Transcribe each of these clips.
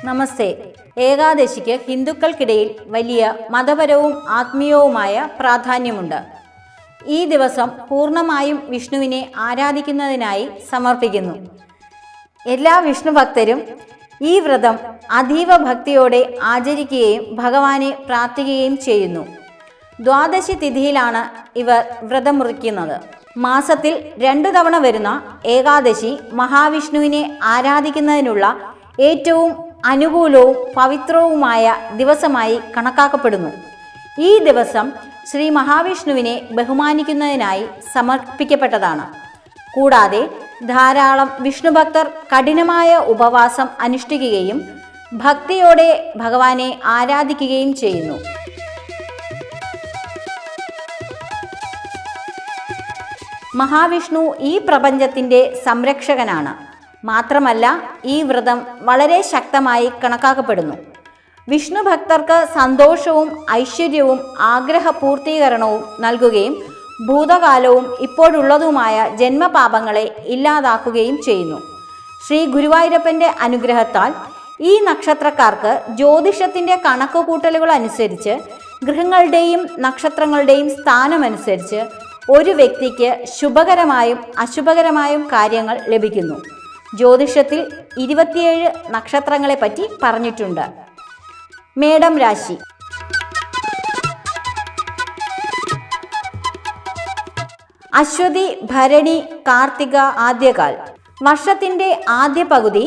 നമസ്തേ. ഏകാദശിക്ക് ഹിന്ദുക്കൾക്കിടയിൽ വലിയ മതപരവും ആത്മീയവുമായ പ്രാധാന്യമുണ്ട്. ഈ ദിവസം പൂർണ്ണമായും വിഷ്ണുവിനെ ആരാധിക്കുന്നതിനായി സമർപ്പിക്കുന്നു. എല്ലാ വിഷ്ണു ഭക്തരും ഈ വ്രതം അതീവ ഭക്തിയോടെ ആചരിക്കുകയും ഭഗവാനെ പ്രാർത്ഥിക്കുകയും ചെയ്യുന്നു. ദ്വാദശി തിഥിയിലാണ് ഇവർ വ്രതം മുറിക്കുന്നത്. മാസത്തിൽ 2 തവണ വരുന്ന ഏകാദശി മഹാവിഷ്ണുവിനെ ആരാധിക്കുന്നതിനുള്ള ഏറ്റവും അനുകൂലവും പവിത്രവുമായ ദിവസമായി കണക്കാക്കപ്പെടുന്നു. ഈ ദിവസം ശ്രീ മഹാവിഷ്ണുവിനെ ബഹുമാനിക്കുന്നതിനായി സമർപ്പിക്കപ്പെട്ടതാണ്. കൂടാതെ ധാരാളം വിഷ്ണുഭക്തർ കഠിനമായ ഉപവാസം അനുഷ്ഠിക്കുകയും ഭക്തിയോടെ ഭഗവാനെ ആരാധിക്കുകയും ചെയ്യുന്നു. മഹാവിഷ്ണു ഈ പ്രപഞ്ചത്തിൻ്റെ സംരക്ഷകനാണ്. മാത്രമല്ല, ഈ വ്രതം വളരെ ശക്തമായി കണക്കാക്കപ്പെടുന്നു. വിഷ്ണു ഭക്തർക്ക് സന്തോഷവും ഐശ്വര്യവും ആഗ്രഹപൂർത്തീകരണവും നൽകുകയും ഭൂതകാലവും ഇപ്പോഴുള്ളതുമായ ജന്മപാപങ്ങളെ ഇല്ലാതാക്കുകയും ചെയ്യുന്നു. ശ്രീ ഗുരുവായൂരപ്പൻ്റെ അനുഗ്രഹത്താൽ ഈ നക്ഷത്രക്കാർക്ക് ജ്യോതിഷത്തിൻ്റെ കണക്കുകൂട്ടലുകൾ അനുസരിച്ച് ഗ്രഹങ്ങളുടെയും നക്ഷത്രങ്ങളുടെയും സ്ഥാനമനുസരിച്ച് ഒരു വ്യക്തിക്ക് ശുഭകരമായും അശുഭകരമായും കാര്യങ്ങൾ ലഭിക്കുന്നു. ജ്യോതിഷത്തിൽ 27 നക്ഷത്രങ്ങളെ പറ്റി പറഞ്ഞിട്ടുണ്ട്. മേടം രാശി. അശ്വതി, ഭരണി, കാർത്തിക, ആദ്യകാൽ. വർഷത്തിൻ്റെ ആദ്യ പകുതി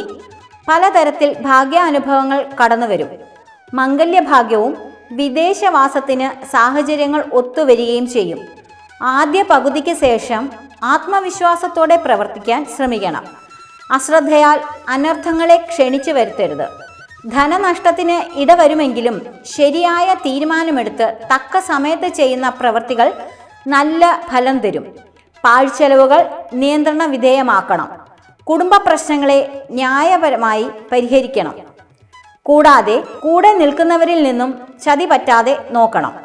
പലതരത്തിൽ ഭാഗ്യാനുഭവങ്ങൾ കടന്നുവരും. മംഗല്യഭാഗ്യവും വിദേശവാസത്തിന് സാഹചര്യങ്ങൾ ഒത്തുവരികയും ചെയ്യും. ആദ്യ പകുതിക്ക് ശേഷം ആത്മവിശ്വാസത്തോടെ പ്രവർത്തിക്കാൻ ശ്രമിക്കണം. അശ്രദ്ധയാൽ അനർത്ഥങ്ങളെ ക്ഷണിച്ചു വരുത്തരുത്. ധനനഷ്ടത്തിന് ഇടവരുമെങ്കിലും ശരിയായ തീരുമാനമെടുത്ത് തക്ക സമയത്ത് ചെയ്യുന്ന പ്രവൃത്തികൾ നല്ല ഫലം തരും. പാഴ്ചെലവുകൾ നിയന്ത്രണ വിധേയമാക്കണം. കുടുംബ പ്രശ്നങ്ങളെ ന്യായപരമായി പരിഹരിക്കണം. കൂടാതെ കൂടെ നിൽക്കുന്നവരിൽ നിന്നും ചതി പറ്റാതെ നോക്കണം.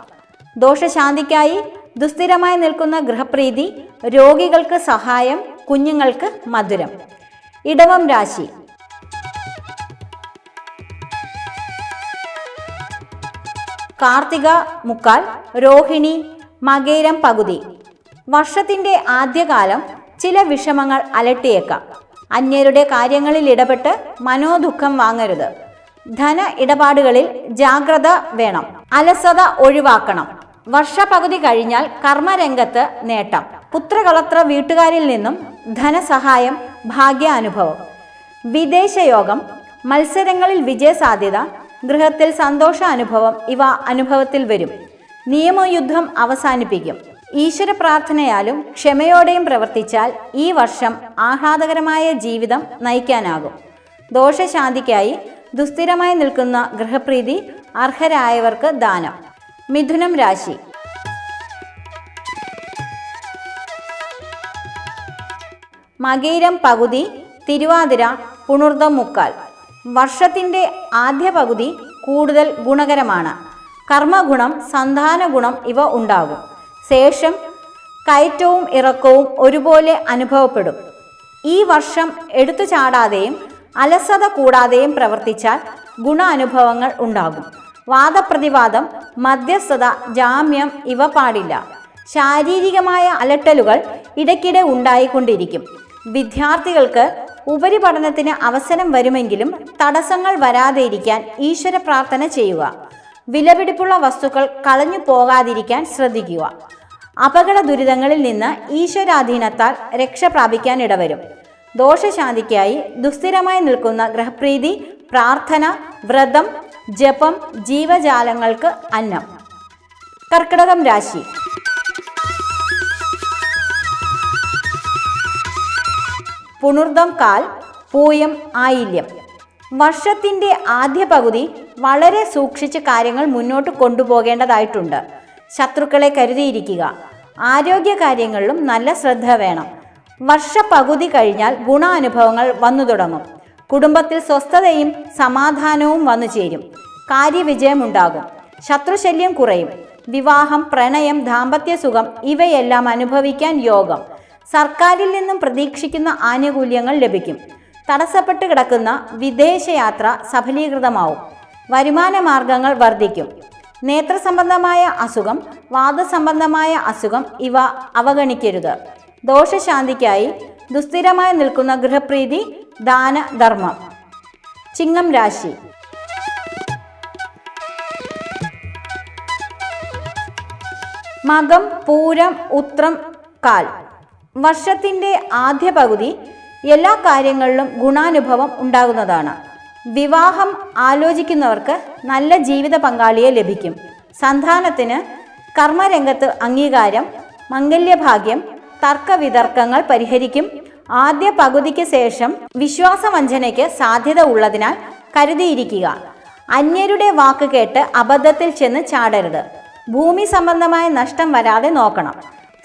ദോഷശാന്തിക്കായി ദുസ്ഥിരമായി നിൽക്കുന്ന ഗൃഹപ്രീതി, രോഗികൾക്ക് സഹായം, കുഞ്ഞുങ്ങൾക്ക് മധുരം. ഇടവം രാശി. കാർത്തിക മുക്കാൽ, രോഹിണി, മകേരം പകുതി. വർഷത്തിൻ്റെ ആദ്യകാലം ചില വിഷമങ്ങൾ അലട്ടിയേക്കാം. അന്യരുടെ കാര്യങ്ങളിൽ ഇടപെട്ട് മനോദുഃഖം വാങ്ങരുത്. ധന ഇടപാടുകളിൽ ജാഗ്രത വേണം. അലസത ഒഴിവാക്കണം. വർഷപകുതി കഴിഞ്ഞാൽ കർമ്മരംഗത്ത് നേട്ടം. പുത്രകളത്ര വീട്ടുകാരിൽ നിന്നും ധനസഹായം, ഭാഗ്യാനുഭവം. വിദേശയോഗം, മത്സരങ്ങളിൽ വിജയസാധ്യത, ഗൃഹത്തിൽ സന്തോഷാനുഭവം ഇവ അനുഭവത്തിൽ വരും. നിയമയുദ്ധം അവസാനിപ്പിക്കും. ഈശ്വര പ്രാർത്ഥനയാലും ക്ഷമയോടെയും പ്രവർത്തിച്ചാൽ ഈ വർഷം ആഹ്ലാദകരമായ ജീവിതം നയിക്കാനാകും. ദോഷശാന്തിക്കായി ദുസ്ഥിരമായി നിൽക്കുന്ന ഗൃഹപ്രീതി, അർഹരായവർക്ക് ദാനം. മിഥുനം രാശി. മകയിരം പകുതി, തിരുവാതിര, പുണർദം മുക്കാൽ. വർഷത്തിൻ്റെ ആദ്യ പകുതി കൂടുതൽ ഗുണകരമാണ്. കർമ്മഗുണം, സന്താന ഗുണം ഇവ ഉണ്ടാകും. ശേഷം കയറ്റവും ഇറക്കവും ഒരുപോലെ അനുഭവപ്പെടും. ഈ വർഷം എടുത്തു ചാടാതെയും അലസത കൂടാതെയും പ്രവർത്തിച്ചാൽ ഗുണാനുഭവങ്ങൾ ഉണ്ടാകും. വാദപ്രതിവാദം, മധ്യസ്ഥത, ജാമ്യം ഇവ പാടില്ല. ശാരീരികമായ അലട്ടലുകൾ ഇടയ്ക്കിടെ ഉണ്ടായിക്കൊണ്ടിരിക്കും. വിദ്യാർത്ഥികൾക്ക് ഉപരിപഠനത്തിന് അവസരം വരുമെങ്കിലും തടസ്സങ്ങൾ വരാതെയിരിക്കാൻ ഈശ്വര പ്രാർത്ഥന ചെയ്യുക. വിലപിടിപ്പുള്ള വസ്തുക്കൾ കളഞ്ഞു പോകാതിരിക്കാൻ ശ്രദ്ധിക്കുക. അപകട ദുരിതങ്ങളിൽ നിന്ന് ഈശ്വരാധീനത്താൽ രക്ഷ പ്രാപിക്കാൻ ഇടവരും. ദോഷശാന്തിക്കായി ദുസ്ഥിരമായി നിൽക്കുന്ന ഗൃഹപ്രീതി, പ്രാർത്ഥന, വ്രതം, ജപം, ജീവജാലങ്ങൾക്ക് അന്നം. കർക്കിടകം രാശി. പുണർദം കാൽ, പൂയം, ആയില്യം. വർഷത്തിൻ്റെ ആദ്യ പകുതി വളരെ സൂക്ഷിച്ച് കാര്യങ്ങൾ മുന്നോട്ട് കൊണ്ടുപോകേണ്ടതായിട്ടുണ്ട്. ശത്രുക്കളെ കരുതിയിരിക്കുക. ആരോഗ്യ കാര്യങ്ങളിലും നല്ല ശ്രദ്ധ വേണം. വർഷപകുതി കഴിഞ്ഞാൽ ഗുണാനുഭവങ്ങൾ വന്നു തുടങ്ങും. കുടുംബത്തിൽ സ്വസ്ഥതയും സമാധാനവും വന്നു ചേരും. കാര്യവിജയമുണ്ടാകും. ശത്രുശല്യം കുറയും. വിവാഹം, പ്രണയം, ദാമ്പത്യസുഖം ഇവയെല്ലാം അനുഭവിക്കാൻ യോഗം. സർക്കാരിൽ നിന്നും പ്രതീക്ഷിക്കുന്ന ആനുകൂല്യങ്ങൾ ലഭിക്കും. തടസ്സപ്പെട്ട് കിടക്കുന്ന വിദേശയാത്ര സഫലീകൃതമാവും. വരുമാന മാർഗങ്ങൾ വർദ്ധിക്കും. നേത്ര സംബന്ധമായ അസുഖം, വാദസംബന്ധമായ അസുഖം ഇവ അവഗണിക്കരുത്. ദോഷശാന്തിക്കായി ദുസ്ഥിരമായി നിൽക്കുന്ന ഗൃഹപ്രീതി, ദാന, ധർമ്മം. ചിങ്ങം രാശി. മകം, പൂരം, ഉത്രം, കാൽ. വർഷത്തിൻ്റെ ആദ്യ പകുതി എല്ലാ കാര്യങ്ങളിലും ഗുണാനുഭവം ഉണ്ടാകുന്നതാണ്. വിവാഹം ആലോചിക്കുന്നവർക്ക് നല്ല ജീവിത പങ്കാളിയെ ലഭിക്കും. സന്താനത്തിന് കർമ്മരംഗത്ത് അംഗീകാരം, മംഗല്യഭാഗ്യം, തർക്കവിതർക്കങ്ങൾ പരിഹരിക്കും. ആദ്യ പകുതിക്ക് ശേഷം വിശ്വാസവഞ്ചനയ്ക്ക് സാധ്യത ഉള്ളതിനാൽ കരുതിയിരിക്കുക. അന്യരുടെ വാക്ക് കേട്ട് അബദ്ധത്തിൽ ചെന്ന് ചാടരുത്. ഭൂമി സംബന്ധമായ നഷ്ടം വരാതെ നോക്കണം.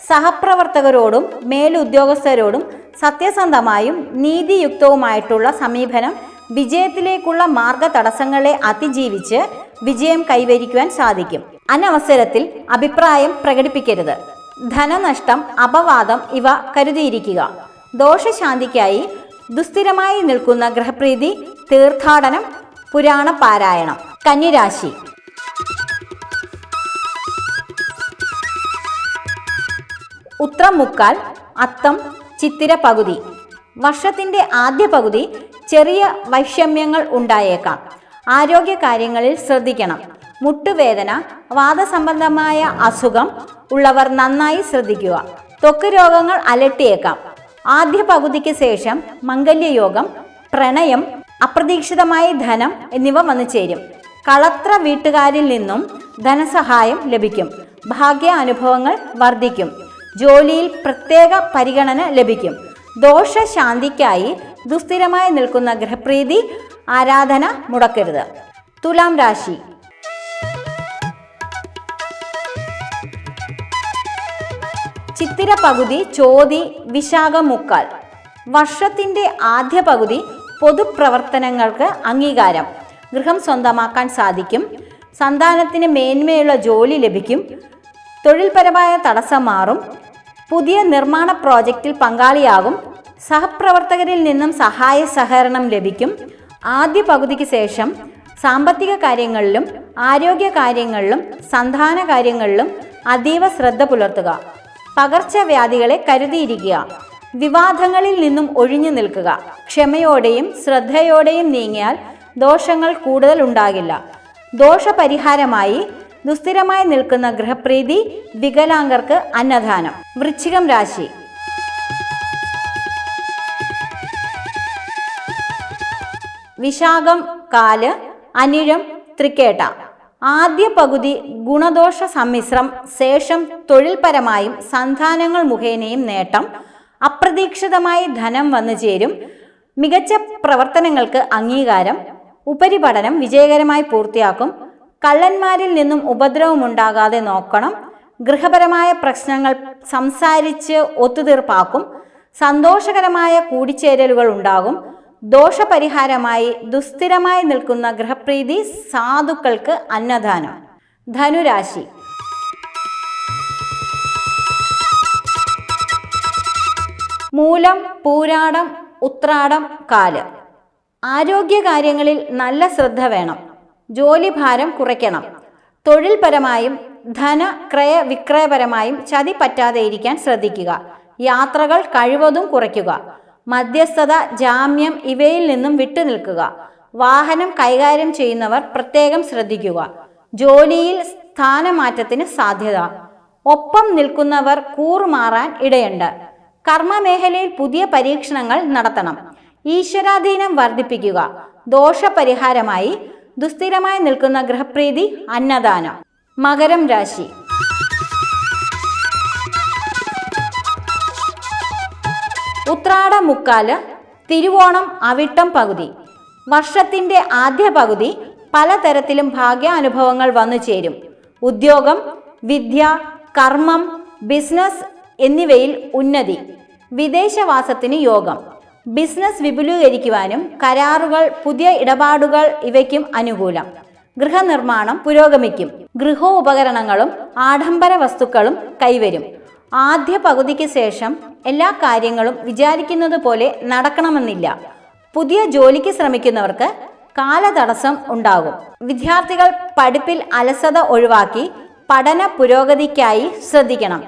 സഹപ്രവർത്തകരോടും മേലുദ്യോഗസ്ഥരോടും സത്യസന്ധമായും നീതിയുക്തവുമായിട്ടുള്ള സമീപനം വിജയത്തിലേക്കുള്ള മാർഗ തടസ്സങ്ങളെ അതിജീവിച്ച് വിജയം കൈവരിക്കുവാൻ സാധിക്കും. അനവസരത്തിൽ അഭിപ്രായം പ്രകടിപ്പിക്കരുത്. ധനനഷ്ടം, അപവാദം ഇവ കരുതിയിരിക്കുക. ദോഷശാന്തിക്കായി ദുസ്ഥിരമായി നിൽക്കുന്ന ഗൃഹപ്രീതി, തീർത്ഥാടനം, പുരാണ പാരായണം. കന്നിരാശി. ഉത്രം മുക്കാൽ, അത്തം, ചിത്തിര പകുതി. വർഷത്തിൻ്റെ ആദ്യ പകുതി ചെറിയ വൈഷമ്യങ്ങൾ ഉണ്ടായേക്കാം. ആരോഗ്യകാര്യങ്ങളിൽ ശ്രദ്ധിക്കണം. മുട്ടുവേദന, വാദസംബന്ധമായ അസുഖം ഉള്ളവർ നന്നായി ശ്രദ്ധിക്കുക. ത്വക്ക് രോഗങ്ങൾ അലട്ടിയേക്കാം. ആദ്യ പകുതിക്ക് ശേഷം മംഗല്യയോഗം, പ്രണയം, അപ്രതീക്ഷിതമായ ധനം എന്നിവ വന്നു ചേരും. കളത്ര വീട്ടുകാരിൽ നിന്നും ധനസഹായം ലഭിക്കും. ഭാഗ്യ അനുഭവങ്ങൾ വർദ്ധിക്കും. ജോലിയിൽ പ്രത്യേക പരിഗണന ലഭിക്കും. ദോഷശാന്തിക്കായി ദുസ്ഥിരമായി നിൽക്കുന്ന ഗൃഹപ്രീതി, ആരാധന മുടക്കരുത്. തുലാം രാശി. ചിത്തിര പകുതി, ചോതി, വിശാഖം മുക്കാൽ. വർഷത്തിൻ്റെ ആദ്യ പകുതി പൊതുപ്രവർത്തനങ്ങൾക്ക് അംഗീകാരം. ഗൃഹം സ്വന്തമാക്കാൻ സാധിക്കും. സന്താനത്തിന് മേന്മയുള്ള ജോലി ലഭിക്കും. തൊഴിൽപരമായ തടസ്സം മാറും. പുതിയ നിർമ്മാണ പ്രോജക്റ്റിൽ പങ്കാളിയാകും. സഹപ്രവർത്തകരിൽ നിന്നും സഹായ സഹകരണം ലഭിക്കും. ആദ്യ പകുതിക്ക് ശേഷം സാമ്പത്തിക കാര്യങ്ങളിലും ആരോഗ്യ കാര്യങ്ങളിലും സന്താന കാര്യങ്ങളിലും അതീവ ശ്രദ്ധ പുലർത്തുക. പകർച്ചവ്യാധികളെ കരുതിയിരിക്കുക. വിവാദങ്ങളിൽ നിന്നും ഒഴിഞ്ഞു നിൽക്കുക. ക്ഷമയോടെയും ശ്രദ്ധയോടെയും നീങ്ങിയാൽ ദോഷങ്ങൾ കൂടുതൽ ഉണ്ടാകില്ല. ദോഷപരിഹാരമായി ദുസ്ഥിരമായി നിൽക്കുന്ന ഗൃഹപ്രീതി, വികലാംഗർക്ക് അന്നദാനം. വൃശ്ചികം രാശി. വിശാഖം കാല്, അനിഴം, തൃക്കേട്ട. ആദ്യ പകുതി ഗുണദോഷ സമ്മിശ്രം. ശേഷം തൊഴിൽപരമായും സന്താനങ്ങൾ മുഖേനയും നേട്ടം. അപ്രതീക്ഷിതമായി ധനം വന്നു ചേരും. മികച്ച പ്രവർത്തനങ്ങൾക്ക് അംഗീകാരം. ഉപരിപഠനം വിജയകരമായി പൂർത്തിയാക്കും. കള്ളന്മാരിൽ നിന്നും ഉപദ്രവമുണ്ടാകാതെ നോക്കണം. ഗൃഹപരമായ പ്രശ്നങ്ങൾ സംസാരിച്ച് ഒത്തുതീർപ്പാക്കും. സന്തോഷകരമായ കൂടിച്ചേരലുകൾ ഉണ്ടാകും. ദോഷപരിഹാരമായി ദുസ്ഥിരമായി നിൽക്കുന്ന ഗൃഹപ്രീതി, സാധുക്കൾക്ക് അന്നദാനം. ധനുരാശി. മൂലം, പൂരാടം, ഉത്രാടം, കാല്. ആരോഗ്യകാര്യങ്ങളിൽ നല്ല ശ്രദ്ധ വേണം. ജോലിഭാരം കുറയ്ക്കണം. തൊഴിൽപരമായും ധനക്രയ വിക്രയപരമായും ചതി പറ്റാതെ ഇരിക്കാൻ ശ്രദ്ധിക്കുക. യാത്രകൾ കഴിവതും കുറയ്ക്കുക. മധ്യസ്ഥത, ജാമ്യം ഇവയിൽ നിന്നും വിട്ടുനിൽക്കുക. വാഹനം കൈകാര്യം ചെയ്യുന്നവർ പ്രത്യേകം ശ്രദ്ധിക്കുക. ജോലിയിൽ സ്ഥാനമാറ്റത്തിന് സാധ്യത. ഒപ്പം നിൽക്കുന്നവർ കൂറുമാറാൻ ഇടയുണ്ട്. കർമ്മമേഖലയിൽ പുതിയ പരീക്ഷണങ്ങൾ നടത്തണം. ഈശ്വരാധീനം വർദ്ധിപ്പിക്കുക. ദോഷപരിഹാരമായി ദുസ്ഥിരമായി നിൽക്കുന്ന ഗൃഹപ്രീതി, അന്നദാനം. മകരം രാശി. ഉത്രാട മുക്കാല്, തിരുവോണം, അവിട്ടം പകുതി. വർഷത്തിൻ്റെ ആദ്യ പകുതി പലതരത്തിലും ഭാഗ്യാനുഭവങ്ങൾ വന്നു ചേരും. ഉദ്യോഗം, വിദ്യ, കർമ്മം, ബിസിനസ് എന്നിവയിൽ ഉന്നതി. വിദേശവാസത്തിന് യോഗം. ബിസിനസ് വിപുലീകരിക്കുവാനും കരാറുകൾ, പുതിയ ഇടപാടുകൾ ഇവയ്ക്കും അനുകൂലം. ഗൃഹനിർമ്മാണം പുരോഗമിക്കും. ഗൃഹോപകരണങ്ങളും ആഡംബര വസ്തുക്കളും കൈവരും. ആദ്യ പകുതിക്ക് ശേഷം എല്ലാ കാര്യങ്ങളും വിചാരിക്കുന്നത് പോലെ നടക്കണമെന്നില്ല. പുതിയ ജോലിക്ക് ശ്രമിക്കുന്നവർക്ക് കാലതടസ്സം ഉണ്ടാകും. വിദ്യാർത്ഥികൾ പഠിപ്പിൽ അലസത ഒഴിവാക്കി പഠന പുരോഗതിക്കായി ശ്രദ്ധിക്കണം.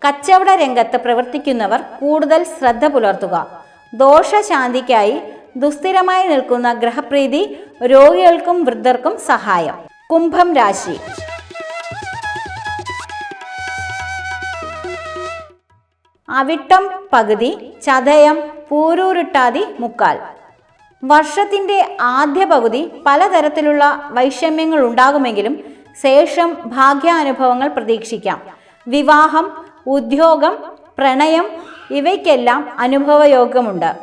കച്ചവട രംഗത്ത് പ്രവർത്തിക്കുന്നവർ കൂടുതൽ ശ്രദ്ധ പുലർത്തുക. ദോഷശാന്തിക്കായി ദുസ്ഥിരമായി നിൽക്കുന്ന ഗ്രഹപ്രീതി രോഗികൾക്കും വൃദ്ധർക്കും സഹായം. കുംഭം രാശി. അവിട്ടം പകുതി, ചതയം, പൂരൂരുട്ടാതി മുക്കാൽ. വർഷത്തിന്റെ ആദ്യ പകുതി പലതരത്തിലുള്ള വൈഷമ്യങ്ങൾ ഉണ്ടാകുമെങ്കിലും ശേഷം ഭാഗ്യാനുഭവങ്ങൾ പ്രതീക്ഷിക്കാം. വിവാഹം, ഉദ്യോഗം, പ്രണയം ഇവയ്ക്കെല്ലാം അനുഭവയോഗമുണ്ട്.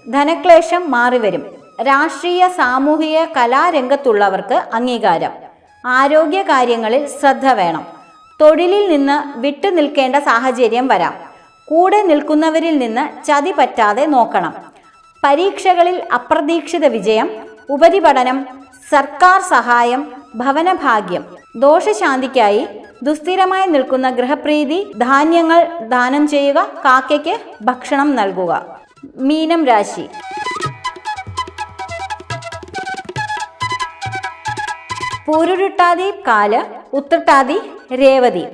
ധനക്ലേശം മാറിവരും. രാഷ്ട്രീയ, സാമൂഹിക, കലാരംഗത്തുള്ളവർക്ക് അംഗീകാരം. ആരോഗ്യ കാര്യങ്ങളിൽ ശ്രദ്ധ വേണം. തൊഴിലിൽ നിന്ന് വിട്ടുനിൽക്കേണ്ട സാഹചര്യം വരാം. കൂടെ നിൽക്കുന്നവരിൽ നിന്ന് ചതി പറ്റാതെ നോക്കണം. പരീക്ഷകളിൽ അപ്രതീക്ഷിത വിജയം, ഉപരിപഠനം, സർക്കാർ സഹായം, ഭവനഭാഗ്യം. ദോഷശാന്തിക്കായി ദുസ്ഥിരമായി നിൽക്കുന്ന ഗ്രഹപ്രീതി ധാന്യങ്ങൾ ദാനം ചെയ്യുക. കാക്കയ്ക്ക് ഭക്ഷണം നൽകുക. മീനം രാശി. പൂരുരുട്ടാതി കാല്, ഉത്രട്ടാതി രേവതി.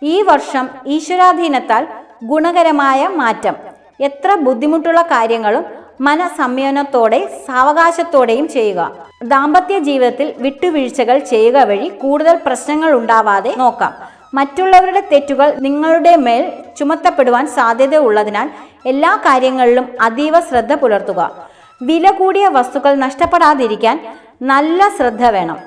ഈ വർഷം ഈശ്വരാധീനത്താൽ ഗുണകരമായ മാറ്റം. എത്ര ബുദ്ധിമുട്ടുള്ള കാര്യങ്ങളും മനസംയമനത്തോടെ സാവകാശത്തോടെയും ചെയ്യുക. ദാമ്പത്യ ജീവിതത്തിൽ വിട്ടുവീഴ്ചകൾ ചെയ്യുക വഴി കൂടുതൽ പ്രശ്നങ്ങൾ ഉണ്ടാവാതെ നോക്കാം. മറ്റുള്ളവരുടെ തെറ്റുകൾ നിങ്ങളുടെ മേൽ ചുമത്തപ്പെടുവാൻ സാധ്യത ഉള്ളതിനാൽ എല്ലാ കാര്യങ്ങളിലും അതീവ ശ്രദ്ധ പുലർത്തുക. വില കൂടിയ വസ്തുക്കൾ നഷ്ടപ്പെടാതിരിക്കാൻ നല്ല ശ്രദ്ധ വേണം.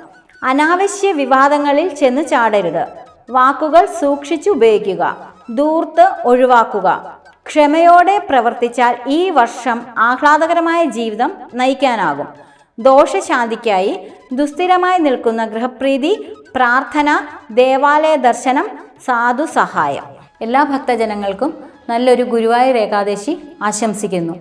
അനാവശ്യ വിവാദങ്ങളിൽ ചെന്ന് ചാടരുത്. വാക്കുകൾ സൂക്ഷിച്ചു ഉപയോഗിക്കുക. ധൂർത്ത് ഒഴിവാക്കുക. ക്ഷമയോടെ പ്രവർത്തിച്ചാൽ ഈ വർഷം ആഹ്ലാദകരമായ ജീവിതം നയിക്കാനാകും. ദോഷശാന്തിക്കായി ദുസ്ഥിരമായി നിൽക്കുന്ന ഗൃഹപ്രീതി, പ്രാർത്ഥന, ദേവാലയ ദർശനം, സാധു സഹായം. എല്ലാ ഭക്തജനങ്ങൾക്കും നല്ലൊരു ഗുരുവായൂർ ഏകാദശി ആശംസിക്കുന്നു.